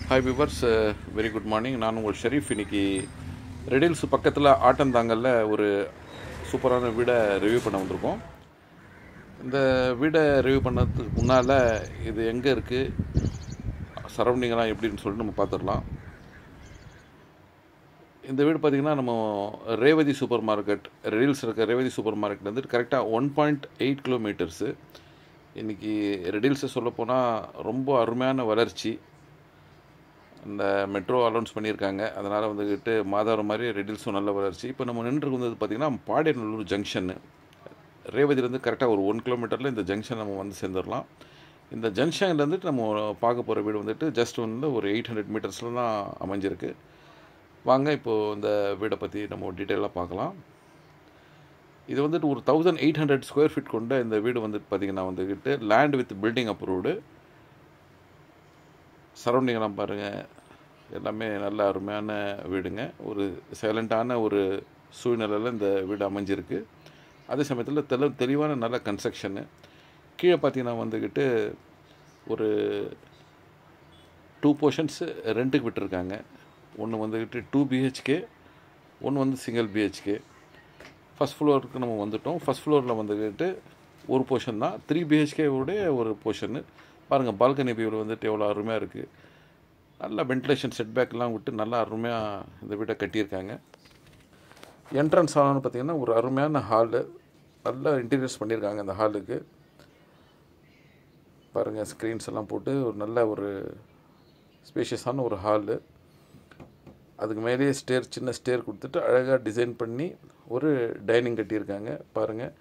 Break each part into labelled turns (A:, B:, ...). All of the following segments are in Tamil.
A: Hi viewers, very good morning. நான் உங்கள் ஷெரீஃப். இன்னைக்கு ரெடில்ஸ் பக்கத்தில் ஆட்டந்தாங்கல்ல ஒரு சூப்பரான வீடை ரிவ்யூ பண்ண வந்திருக்கோம். இந்த வீடை ரிவ்யூ பண்ணதுக்கு முன்னால் இது எங்கே இருக்குது, சரௌண்டிங்கெல்லாம் எப்படின்னு சொல்லிட்டு நம்ம பார்த்துடலாம். இந்த வீடு பார்த்திங்கன்னா நம்ம ரேவதி சூப்பர் மார்க்கெட், ரெடில்ஸ் இருக்க ரேவதி சூப்பர் மார்க்கெட் வந்துட்டு கரெக்டாக 1.8 கிலோமீட்டர்ஸு. இன்றைக்கி ரெடில்ஸை சொல்லப்போனால் ரொம்ப அருமையான வளர்ச்சி. இந்த மெட்ரோ அலௌன்ஸ் பண்ணியிருக்காங்க, அதனால் வந்துக்கிட்டு மாதவரம் மாதிரி ரெடில்ஸும் நல்ல வளர்ச்சி. இப்போ நம்ம நின்று வந்தது பார்த்திங்கன்னா பாடியநல்லூர் ஜங்ஷன்னு. ரேவதிலேருந்து கரெக்டாக ஒரு 1 கிலோமீட்டரில் இந்த ஜங்ஷன் நம்ம வந்து சேர்ந்துடலாம். இந்த ஜங்ஷன்லேருந்துட்டு நம்ம பார்க்க போகிற வீடு வந்துட்டு ஜஸ்ட் வந்து ஒரு 800 மீட்டர்ஸில் தான் அமைஞ்சிருக்கு. வாங்க இப்போது இந்த வீடை பற்றி நம்ம டீட்டெயிலாக பார்க்கலாம். இது வந்துட்டு ஒரு 1800 ஸ்கொயர் ஃபீட் கொண்ட இந்த வீடு வந்துட்டு பார்த்திங்கன்னா வந்துக்கிட்டு லேண்ட் வித் பில்டிங் அப்ரூவ்டு. சரௌண்டிங்கெல்லாம் பாருங்கள், எல்லாமே நல்ல அருமையான வீடுங்க. ஒரு சைலண்ட்டான ஒரு சூழ்நிலையில் இந்த வீடு அமைஞ்சிருக்கு. அதே சமயத்தில் தெளிவான நல்ல கன்ஸ்ட்ரக்ஷனு. கீழே பார்த்தீங்கன்னா வந்துக்கிட்டு ஒரு 2 போர்ஷன்ஸ் ரெண்ட்டுக்கு விட்டுருக்காங்க. ஒன்று வந்துக்கிட்டு 2 பிஹெச்கே, ஒன்று வந்து சிங்கிள் பிஹெச்கே. ஃபஸ்ட் ஃப்ளோருக்கு நம்ம வந்துவிட்டோம். ஃபஸ்ட் ஃப்ளோரில் வந்துக்கிட்டு ஒரு போர்ஷன் தான், 3 பிஹெச்கேவுடைய ஒரு போர்ஷனு. பாருங்கள், பால்கனி வியூவில் வந்துட்டு எவ்வளோ அருமையாக இருக்குது. நல்லா வென்டிலேஷன் செட்பேக்கெலாம் விட்டு நல்லா அருமையாக இந்த வீட்டை கட்டியிருக்காங்க. என்ட்ரன்ஸ் ஹால்னு பார்த்திங்கன்னா ஒரு அருமையான ஹாலு, நல்லா இன்டீரியர்ஸ் பண்ணியிருக்காங்க. இந்த ஹாலுக்கு பாருங்கள், ஸ்க்ரீன்ஸ் எல்லாம் போட்டு ஒரு நல்ல ஒரு ஸ்பேஷியஸான ஒரு ஹாலு. அதுக்கு மேலேயே சின்ன ஸ்டேர் கொடுத்துட்டு அழகாக டிசைன் பண்ணி ஒரு டைனிங் கட்டியிருக்காங்க. பாருங்கள்,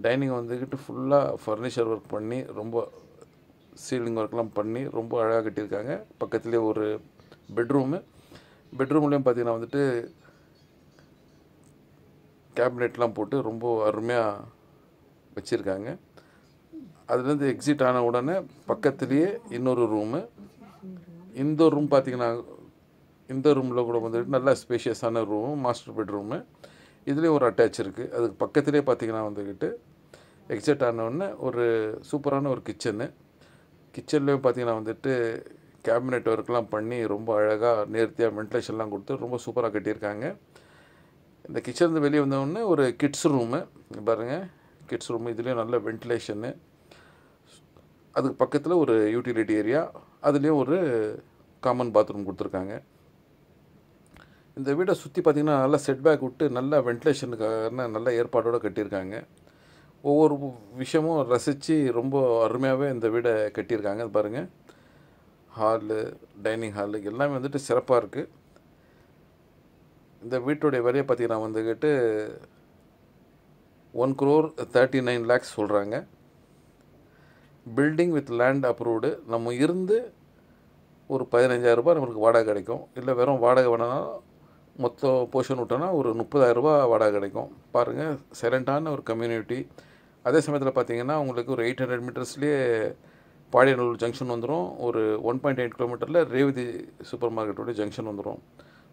A: டைனிங் வந்துக்கிட்டு ஃபுல்லாக ஃபர்னிச்சர் ஒர்க் பண்ணி ரொம்ப சீலிங் ஒர்க்லாம் பண்ணி ரொம்ப அழகாக கட்டியிருக்காங்க. பக்கத்துலேயே ஒரு பெட்ரூம்லேயும் பார்த்திங்கன்னா வந்துட்டு கேபினெட்லாம் போட்டு ரொம்ப அருமையாக வச்சுருக்காங்க. அதுலேருந்து எக்ஸிட் ஆன உடனே பக்கத்துலேயே இன்னொரு ரூமு. இந்த ரூம் பார்த்திங்கன்னா இந்த ரூமில் கூட வந்துட்டு நல்லா ஸ்பேஷியஸான ரூமு, மாஸ்டர் பெட்ரூமு. இதுலேயும் ஒரு அட்டாச் இருக்குது. அதுக்கு பக்கத்துலேயே பார்த்திங்கன்னா வந்துக்கிட்டு எக்ஸிட் ஆனவுடனே ஒரு சூப்பரான ஒரு கிச்சன்லேயும் பார்த்திங்கன்னா வந்துட்டு கேபினெட் ஒர்க்லாம் பண்ணி ரொம்ப அழகாக நேர்த்தியாக வென்டிலேஷன்லாம் கொடுத்து ரொம்ப சூப்பராக கட்டியிருக்காங்க. இந்த கிச்சன்லேருந்து வெளியே வந்தவுடனே ஒரு கிட்ஸ் ரூமு பாருங்கள், கிட்ஸ் ரூமு. இதுலேயும் நல்ல வென்டிலேஷனு. அதுக்கு பக்கத்தில் ஒரு யூட்டிலிட்டி ஏரியா, அதுலேயும் ஒரு காமன் பாத்ரூம் கொடுத்துருக்காங்க. இந்த வீடை சுற்றி பார்த்திங்கன்னா நல்லா செட்பேக் விட்டு நல்லா வென்டிலேஷனுக்கான நல்ல ஏற்பாடோடு கட்டியிருக்காங்க. ஒவ்வொரு விஷயமும் ரசித்து ரொம்ப அருமையாகவே இந்த வீடை கட்டியிருக்காங்க. பாருங்கள், ஹாலு, டைனிங் ஹாலு எல்லாமே வந்துட்டு சிறப்பாக இருக்குது. இந்த வீட்டுடைய விலையை பார்த்திங்கன்னா வந்துக்கிட்டு 1,39 lakhs சொல்கிறாங்க. Building with land approved. நம்ம இருந்து ஒரு 15,000 ரூபாய் நம்மளுக்கு வாடகை கிடைக்கும். இல்லை வெறும் வாடகை வேணும்னா மொத்த போர்ஷன் விட்டோன்னா ஒரு 30,000 ரூபாய் வாடகை கிடைக்கும். பாருங்கள், சைலண்ட்டான ஒரு கம்யூனிட்டி. அதே சமயத்தில் பார்த்திங்கன்னா உங்களுக்கு ஒரு 800 மீட்டர்ஸ்லேயே பாடியநல்லூர் ஜங்ஷன் வந்துடும். ஒரு 1.8 கிலோமீட்டரில் ரேவதி சூப்பர் மார்க்கெட்டோடைய ஜங்ஷன் வந்துடும்.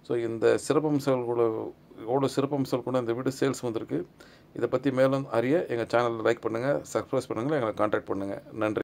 A: ஸோ இந்த எவ்வளோ சிறப்பம்சங்கள் கூட இந்த வீடு சேல்ஸ் வந்திருக்கு. இதை பற்றி மேலும் அறிய எங்கள் சேனலில் லைக் பண்ணுங்கள், சப்ஸ்கிரைப் பண்ணுங்கள், எங்களை கான்டாக்ட் பண்ணுங்கள். நன்றி.